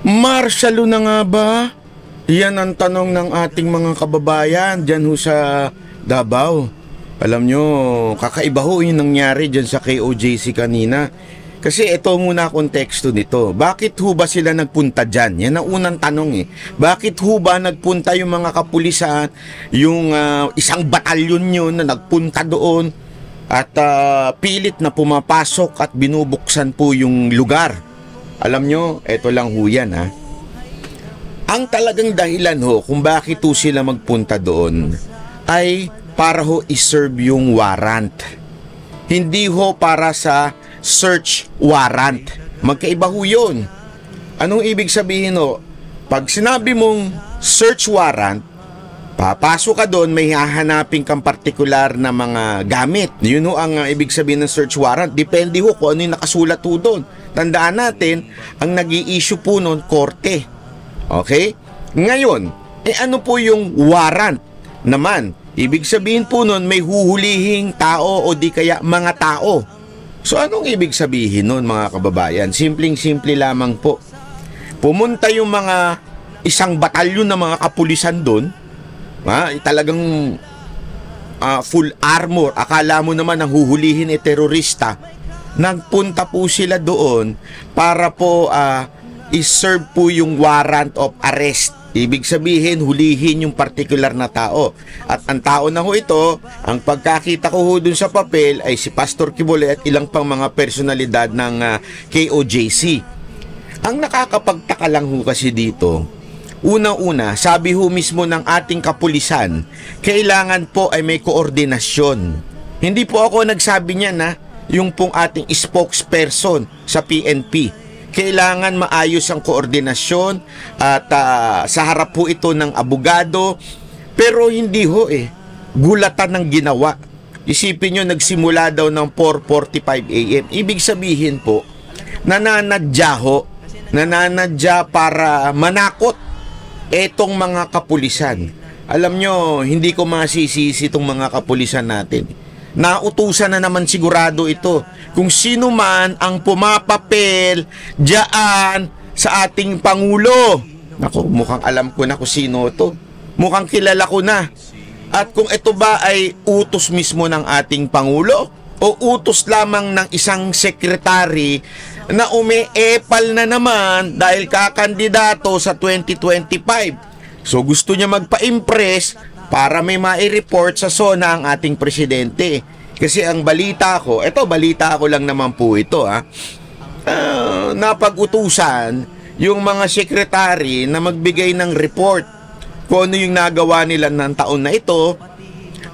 Marshalo na nga ba? Yan ang tanong ng ating mga kababayan dyan ho sa Davao. Alam nyo, kakaiba ho yung nangyari dyan sa KOJC kanina. Kasi ito muna konteksto nito. Bakit ho ba sila nagpunta dyan? Yan ang unang tanong eh. Bakit ho ba nagpunta yung mga kapulisan, yung isang batalyon yun na nagpunta doon at pilit na pumapasok at binubuksan po yung lugar? Alam nyo, ito lang ho yan ha. Ang talagang dahilan ho kung bakit ho sila magpunta doon ay para ho iserve yung warrant. Hindi ho para sa search warrant. Magkaiba ho yun. Anong ibig sabihin ho? Pag sinabi mong search warrant, papasok ka doon, may hahanapin kang partikular na mga gamit. Yun ho ang ibig sabihin ng search warrant. Depende ho kung ano yung nakasulat ho doon. Tandaan natin, ang nag-i-issue po noon, korte. Okay? Ngayon, ano po yung warrant naman? Ibig sabihin po noon, may huhulihing tao o di kaya mga tao. So anong ibig sabihin nun mga kababayan? Simpleng-simple lamang po. Pumunta yung mga isang batalyon na mga kapulisan doon, talagang full armor. Akala mo naman ang huhulihin ay terorista. Nagpunta po sila doon para po iserve po yung warrant of arrest. Ibig sabihin, hulihin yung particular na tao. At ang tao na ho ito, ang pagkakita ko ho dun sa papel ay si Pastor Quibole at ilang pang mga personalidad ng KOJC. Ang nakakapagtaka lang ho kasi dito, unang-una, sabi ho mismo ng ating kapulisan, kailangan po ay may koordinasyon. Hindi po ako nagsabi niyan na yung pong ating spokesperson sa PNP. Kailangan maayos ang koordinasyon at sa harap po ito ng abogado. Pero hindi ho gulatan ng ginawa. Isipin nyo, nagsimula daw ng 4:45 AM. Ibig sabihin po, nananadya para manakot etong mga kapulisan. Alam nyo, hindi ko masisisi itong mga kapulisan natin. Nautusan na naman sigurado ito. Kung sino man ang pumapapel diyan sa ating Pangulo. Naku, mukhang alam ko na kung sino ito. Mukhang kilala ko na. At kung ito ba ay utos mismo ng ating Pangulo o utos lamang ng isang sekretary na umeepal na naman dahil kakandidato sa 2025. So gusto niya magpa-impress para may mai-report sa SONA ang ating presidente. Kasi ang balita ko, balita ko lang naman po ito napag-utusan yung mga sekretary na magbigay ng report kung ano yung nagawa nila ng taon na ito.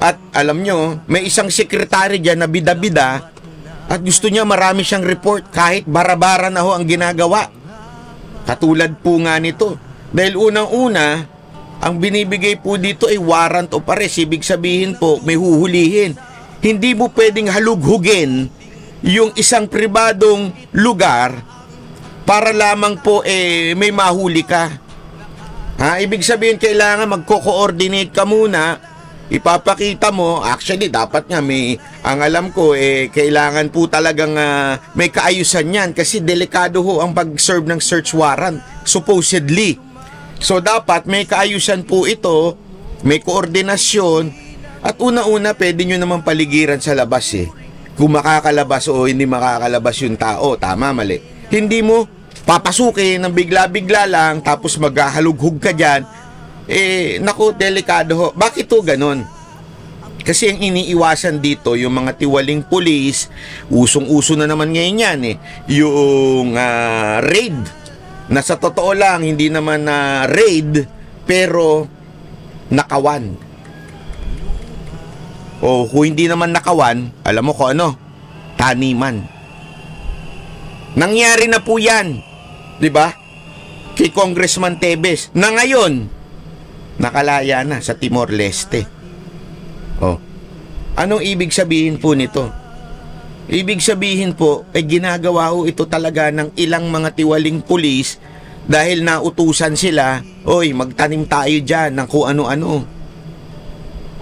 At alam nyo, may isang sekretary dyan na bida-bida at gusto niya marami siyang report kahit bara-bara na ho ang ginagawa. Katulad po nga nito. Dahil unang-una, ang binibigay po dito ay warrant of arrest. Ibig sabihin po, may huhulihin. Hindi mo pwedeng halughugin yung isang pribadong lugar para lamang po may mahuli ka. Ibig sabihin, kailangan magko-coordinate ka muna. Ipapakita mo, actually dapat nga ang alam ko kailangan po talagang may kaayusan yan kasi delikado ho ang pag-serve ng search warrant, supposedly. So dapat may kaayusan po ito, may koordinasyon, at una-una pwede nyo naman paligiran sa labas kung makakalabas o hindi makakalabas yung tao, tama, mali. Hindi mo papasukin ng bigla-bigla lang tapos maghahalughug ka dyan. Naku, delikado ho. Bakit to ganon? Kasi ang iniiwasan dito, yung mga tiwaling pulis, usong-uso na naman ngayon yan yung raid. Na sa totoo lang, hindi naman na raid, pero nakawan. O kung hindi naman nakawan, alam mo kung ano? Taniman. Nangyari na po yan, di ba? Kay Congressman Tevez, na ngayon, nakalaya na sa Timor-Leste. Anong ibig sabihin po nito? Ibig sabihin po, ginagawa ho ito talaga ng ilang mga tiwaling pulis dahil nautusan sila, oy, magtanim tayo dyan ng kung ano-ano.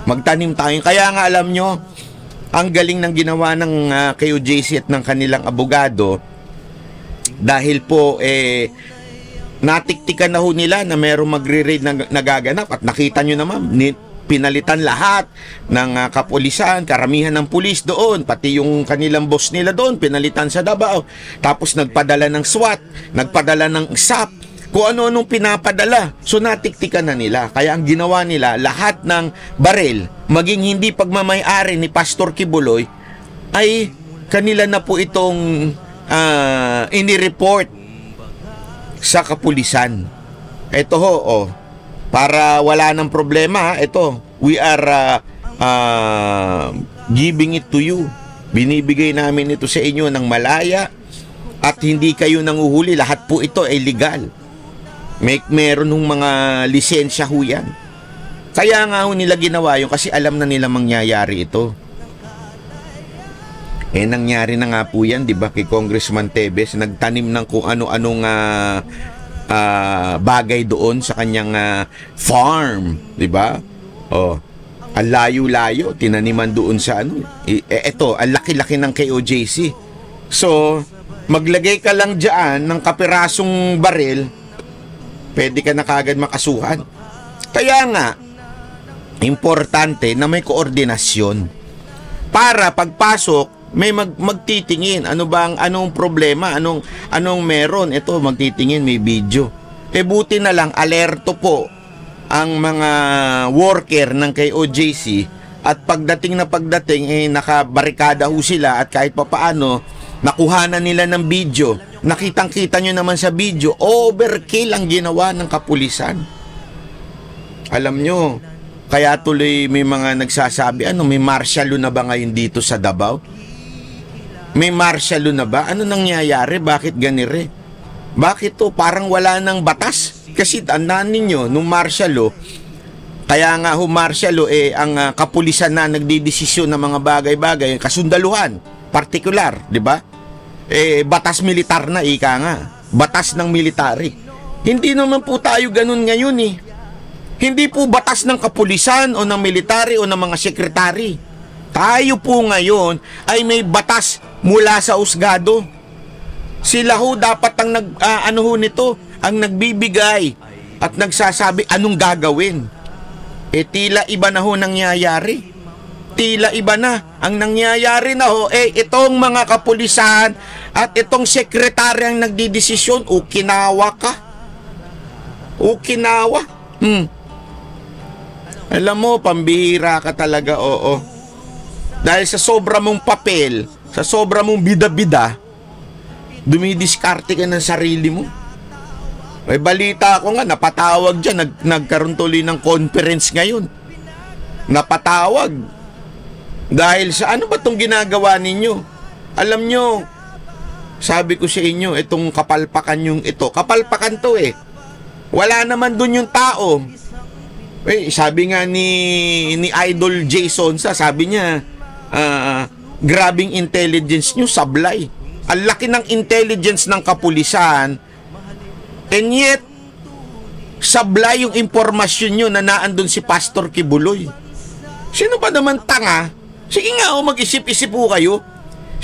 Magtanim tayo. Kaya nga alam nyo, ang galing ng ginawa ng KOJC at ng kanilang abogado dahil po natiktikan na ho nila na merong magre-raid na nagaganap at nakita nyo naman, pinalitan lahat ng kapulisan, karamihan ng pulis doon, pati yung kanilang boss nila doon, pinalitan sa Davao. Tapos nagpadala ng SWAT, nagpadala ng SAP, kung ano-anong pinapadala. So natiktikan na nila. Kaya ang ginawa nila, lahat ng baril, maging hindi pagmamay-ari ni Pastor Kibuloy, ay kanila na po itong inireport sa kapulisan. Ito ho, para wala ng problema, ito, we are giving it to you. Binibigay namin ito sa inyo ng malaya at hindi kayo nanguhuli. Lahat po ito ay legal. Meron ng mga lisensya ho yan. Kaya nga ho nila ginawa yun kasi alam na nila mangyayari ito. Nangyari na nga po yan, di ba, kay Congressman Tevez, nagtanim ng kung ano-anong bagay doon sa kanyang farm, di ba? Ang layo-layo, tinaniman doon sa ano. Ito, ang laki-laki ng KOJC. So, maglagay ka lang dyan ng kapirasong baril, pwede ka na kagad makasuhan. Kaya nga, importante na may koordinasyon para pagpasok may magtitingin anong problema, anong meron. Ito, magtitingin, may video. Buti na lang alerto po ang mga worker ng KOJC at pagdating nakabarikada ho sila at kahit papaano nakuhanan nila ng video. Nakitang-kita nyo naman sa video, overkill ang ginawa ng kapulisan. Alam nyo, kaya tuloy may mga nagsasabi, may martial law na ba ngayon dito sa Davao? May martial law na ba? Ano nangyayari? Bakit ganire? Bakit to? Parang wala ng batas. Kasi tandaan ninyo, nung martial law, kaya nga martial law, ang kapulisan na nagdidesisyon ng mga bagay-bagay, kasundaluhan, partikular, di ba? Batas militar na, ika nga. Batas ng military. Hindi naman po tayo ganun ngayon eh. Hindi po batas ng kapulisan o ng military o ng mga sekretary. Tayo po ngayon ay may batas mula sa husgado. Sila ho dapat ang ang nagbibigay at nagsasabi anong gagawin. Tila iba na ho nangyayari. Tila iba na ang nangyayari na ho. Itong mga kapulisan at itong sekretary ang nagdidesisyon. Okinawa ka. Okinawa. Alam mo, pambihira ka talaga, oo. Dahil sa sobra mong papel, sa sobra mong bida-bida, dumidiskarte ka ng sarili mo. May balita ako nga, napatawag dyan, nagkaroon tuloy ng conference ngayon. Napatawag. Dahil sa ano ba itong ginagawa ninyo? Alam nyo, sabi ko sa inyo, itong kapalpakan yung ito. Kapalpakan to eh. Wala naman dun yung tao. Sabi nga ni Idol Jason, sabi niya, grabing intelligence nyo, sablay. Ang laki ng intelligence ng kapulisan, and yet, sablay yung impormasyon nyo na naandun si Pastor Kibuloy. Sino ba naman tanga? Sige nga, mag-isip-isip po kayo.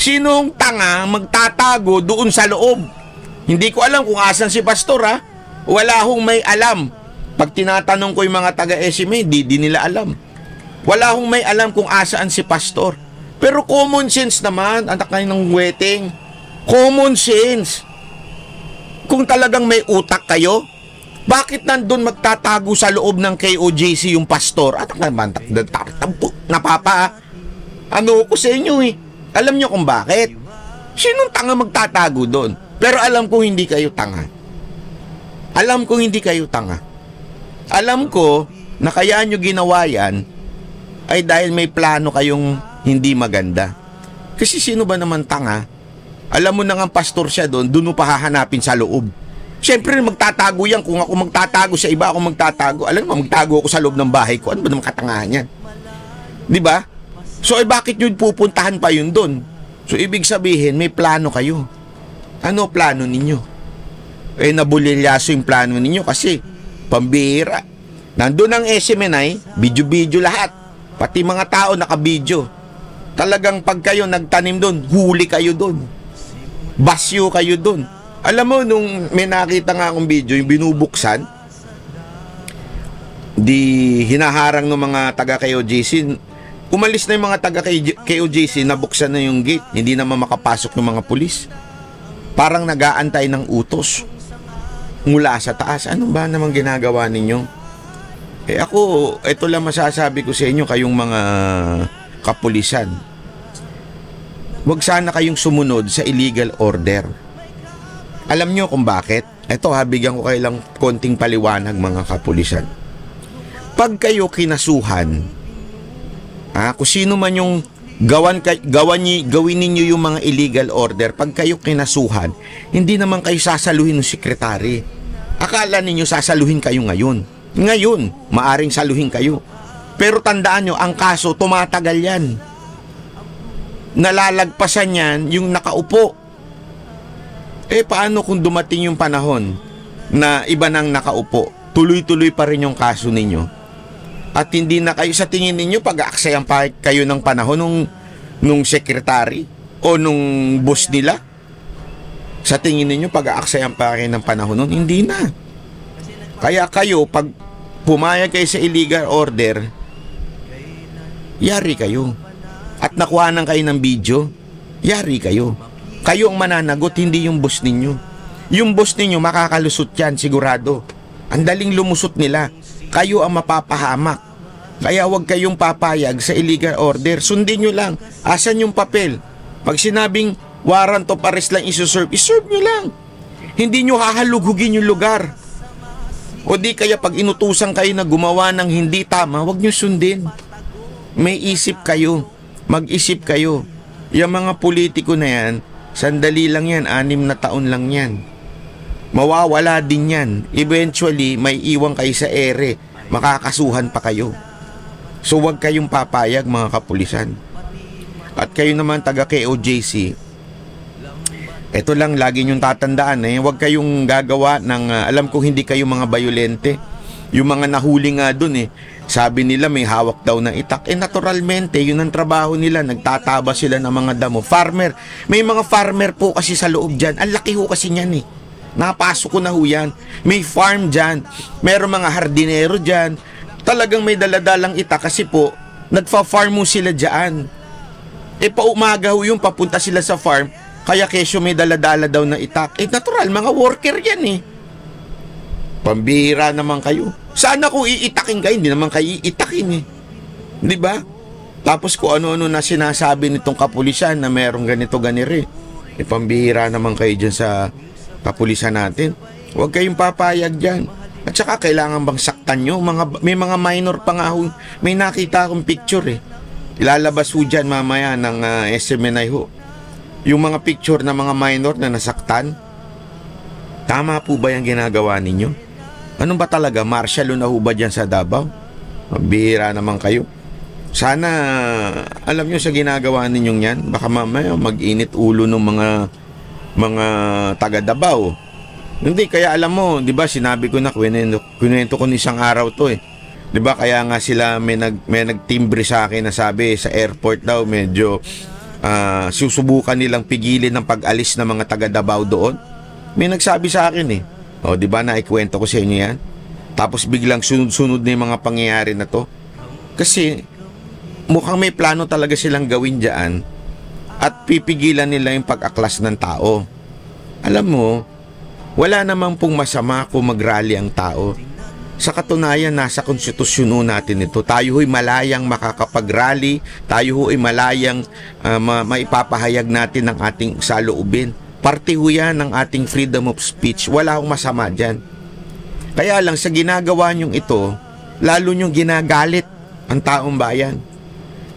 Sinong tanga magtatago doon sa loob? Hindi ko alam kung asan si Pastor, ha? Wala hong may alam. Pag tinatanong ko yung mga taga-SMA, di nila alam. Wala hong may alam kung asaan si Pastor. Pero common sense naman, anak kayo ng wedding. Common sense. Kung talagang may utak kayo, bakit nandun magtatago sa loob ng KOJC yung pastor? Atak naman, ano ko sa inyo eh. Alam nyo kung bakit? Sinong tanga magtatago doon? Pero alam ko hindi kayo tanga. Alam ko hindi kayo tanga. Alam ko na kaya nyo ginawa yan ay dahil may plano kayong hindi maganda. Kasi sino ba naman tanga? Alam mo na nga pastor siya doon mo pa hahanapin sa loob. Siyempre magtatago yan. Kung ako magtatago sa iba, ako magtatago. Alam mo, magtago ako sa loob ng bahay ko. Ano ba naman katangahan yan? Diba? So, bakit nyo pupuntahan pa yun doon? So, ibig sabihin, may plano kayo. Ano plano ninyo? Nabulilyaso yung plano ninyo kasi pambihira. Nandun ang SMNI, video-video lahat. Pati mga tao naka-video. Talagang pag kayo nagtanim doon, huli kayo doon. Basyo kayo doon. Alam mo, nung may nakita nga akong video, yung binubuksan, di hinaharang ng mga taga KOJC, umalis na yung mga taga KOJC, nabuksan na yung gate, hindi naman makapasok yung mga pulis. Parang nag-aantay ng utos mula sa taas. Ano ba namang ginagawa ninyo? Ako, ito lang masasabi ko sa inyo, kayong mga kapulisan. Huwag sana kayong sumunod sa illegal order. Alam nyo kung bakit? Ito, bigyan ko kayo lang konting paliwanag, mga kapulisan. Pag kayo kinasuhan, kung sino man yung gawin ninyo yung mga illegal order, pag kayo kinasuhan, hindi naman kayo sasaluhin ng sekretary. Akala ninyo sasaluhin kayo ngayon. Ngayon, maaring saluhin kayo. Pero tandaan nyo, ang kaso, tumatagal yan. Nalalagpasan yan yung nakaupo. Paano kung dumating yung panahon na iba nang nakaupo? Tuloy-tuloy pa rin yung kaso ninyo. At hindi na kayo, sa tingin ninyo, pag-aaksayan pa kayo ng panahon nung secretary o nung boss nila? Sa tingin ninyo, pag-aaksayan pa kayo ng panahon nun? Hindi na. Kaya kayo, pag pumayag kayo sa illegal order, yari kayo. At nakuhanan kayo ng video, yari kayo. Kayo ang mananagot, hindi yung boss ninyo. Yung boss ninyo, makakalusot yan, sigurado. Ang daling lumusot nila. Kayo ang mapapahamak. Kaya huwag kayong papayag sa illegal order. Sundin nyo lang. Asan yung papel? Pag sinabing warrant of arrest lang iserve nyo lang. Hindi nyo hahalughugin yung lugar. O di kaya pag inutusan kayo na gumawa ng hindi tama, huwag nyo sundin. May isip kayo. Mag-isip kayo. Yung mga politiko na yan, sandali lang yan, 6 na taon lang yan. Mawawala din yan. Eventually, may iwan kayo sa ere. Makakasuhan pa kayo. So, huwag kayong papayag, mga kapulisan. At kayo naman, taga KOJC, ito lang, lagi nyong tatandaan, huwag kayong gagawa ng, alam ko hindi kayo mga bayolente. Yung mga nahuli nga dun, sabi nila may hawak daw ng itak. Naturalmente, yun ang trabaho nila. Nagtataba sila ng mga damo. Farmer. May mga farmer po kasi sa loob dyan. Ang laki ho kasi niyan Napasok ko na ho yan. May farm dyan. Meron mga hardinero dyan. Talagang may daladalang itak kasi po, nagfa-farm mo sila dyan. Paumaga ho yung papunta sila sa farm. Kaya kesyo may daladala daw na itak. Natural, mga worker yan Pambihira naman kayo. Sana kung iitakin kayo, hindi naman kayo iitakin Di ba? Tapos kung ano-ano na sinasabi nitong kapulisan na merong ganito ganire. Pambihira naman kayo dyan sa kapulisan natin. Huwag kayong papayag dyan. At saka kailangan bang saktan nyo? May mga minor pa nga ho. May nakita akong picture Ilalabas ho dyan mamaya ng SMNI ho. Yung mga picture ng mga minor na nasaktan. Tama po ba yung ginagawa ninyo? Ano ba talaga? Martial na ho ba dyan sa Davao? Mabihira naman kayo. Sana, alam nyo sa ginagawa ninyong yan, baka mamaya mag-init ulo ng mga taga Davao. Hindi, kaya alam mo, di ba, sinabi ko na, kwento ko isang araw to Di ba, kaya nga sila may nagtimbre sa akin na sabi sa airport daw, medyo susubukan nilang pigilin ng pag-alis ng mga taga Davao doon. May nagsabi sa akin O, di ba, naikwento ko sa inyo yan? Tapos biglang sunod-sunod na yung mga pangyayari na to. Kasi, mukhang may plano talaga silang gawin dyan at pipigilan nila yung pag-aklas ng tao. Alam mo, wala namang pong masama kung mag-rally ang tao. Sa katunayan, nasa konstitusyon natin ito. Tayo ho'y malayang makakapag-rally, tayo ho'y malayang maipapahayag natin ang ating saloobin. Parte ho yan ng ating freedom of speech. Wala akong masama dyan. Kaya lang, sa ginagawa nyong ito, lalo nyong ginagalit ang taong bayan.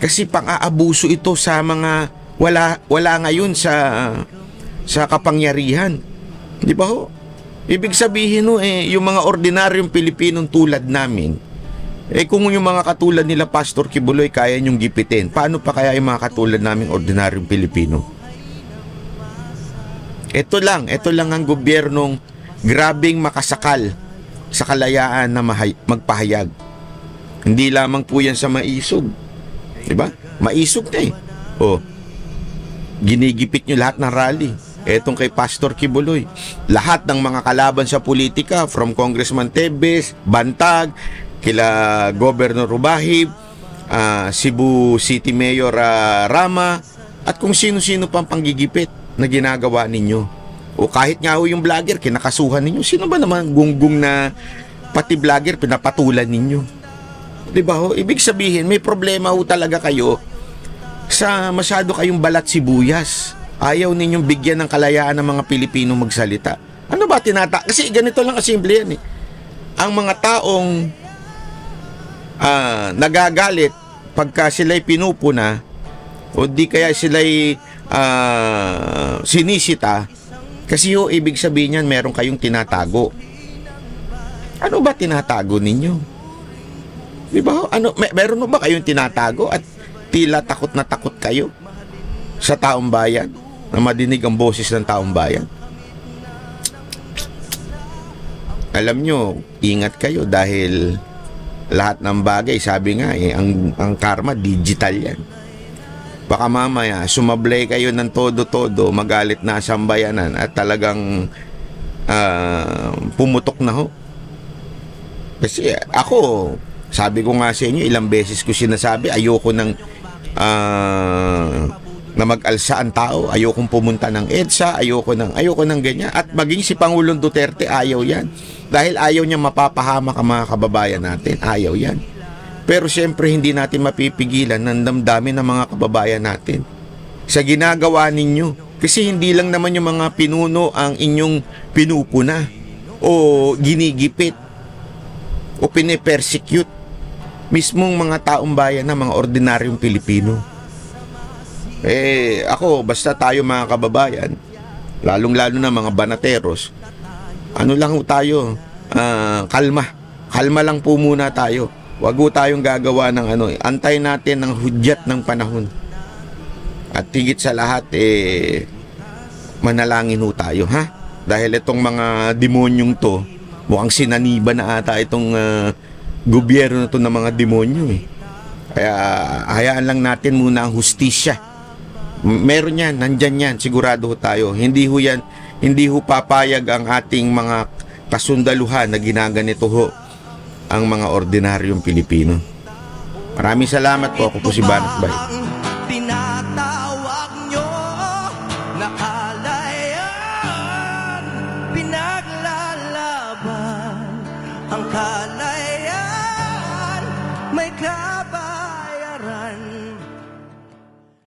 Kasi pang-aabuso ito sa mga wala ngayon sa kapangyarihan. Di ba ho? Ibig sabihin yung mga ordinaryong Pilipinong tulad namin, kung yung mga katulad nila Pastor Kibuloy kaya nyong gipitin, paano pa kaya yung mga katulad naming ordinaryong Pilipino? Ito lang ang gobyernong grabing makasakal sa kalayaan na magpahayag. Hindi lamang po yan sa maisog. Diba? Maisog na ginigipit nyo lahat ng rally. etong kay Pastor Kibuloy. Lahat ng mga kalaban sa politika, from Congressman Tebes, Bantag, kila Governor Rubahib, Cebu City Mayor Rama, at kung sino-sino pang panggigipit na ginagawa ninyo. O kahit nga ho yung vlogger, kinakasuhan ninyo. Sino ba naman gunggong na pati vlogger pinapatulan ninyo? Diba ho? Ibig sabihin, may problema ho talaga kayo sa masyado kayong balat sibuyas. Ayaw ninyong bigyan ng kalayaan ng mga Pilipino magsalita. Ano ba Kasi ganito lang kasimple yan eh. Ang mga taong nagagalit pagka sila'y pinupuna o di kaya sila'y sinisita, kasi ho, ibig sabihin yan, meron kayong tinatago. Ano ba tinatago ninyo? Di ba? Meron ba kayong tinatago at tila takot na takot kayo sa taong bayan, na madinig ang boses ng taong bayan? Alam nyo, ingat kayo dahil lahat ng bagay, sabi nga ang karma, digital yan. Baka mamaya, sumablay kayo ng todo-todo, magalit na sambayanan at talagang pumutok na ho. Kasi ako, sabi ko nga sa inyo, ilang beses ko sinasabi, ayoko na mag-alsa ang tao, ayokong pumunta ng EDSA, ayoko ng ganyan. At maging si Pangulong Duterte, ayaw yan. Dahil ayaw niya mapapahamak ang mga kababayan natin. Ayaw yan. Pero siyempre hindi natin mapipigilan ng damdamin ng mga kababayan natin sa ginagawa ninyo. Kasi hindi lang naman yung mga pinuno ang inyong pinupuna o ginigipit o pinipersecute. Mismong mga taong bayan na mga ordinaryong Pilipino. Ako, basta tayo mga kababayan, lalong-lalo na mga banateros, ano lang tayo, kalma lang po muna tayo. Wag po tayong gagawa ng antay natin ng hudyat ng panahon. At higit sa lahat, manalangin ho tayo, ha? Dahil itong mga demonyong to, mukhang sinaniba na ata itong gobyerno na to ng mga demonyo eh. Kaya hayaan lang natin muna ang hustisya. Meron yan, nandyan yan, sigurado ho tayo. Hindi ho papayag ang ating mga kasundaluhan na ginaganito ho ang mga ordinaryong Pilipino. Maraming salamat po. Ako po si Banat Bay.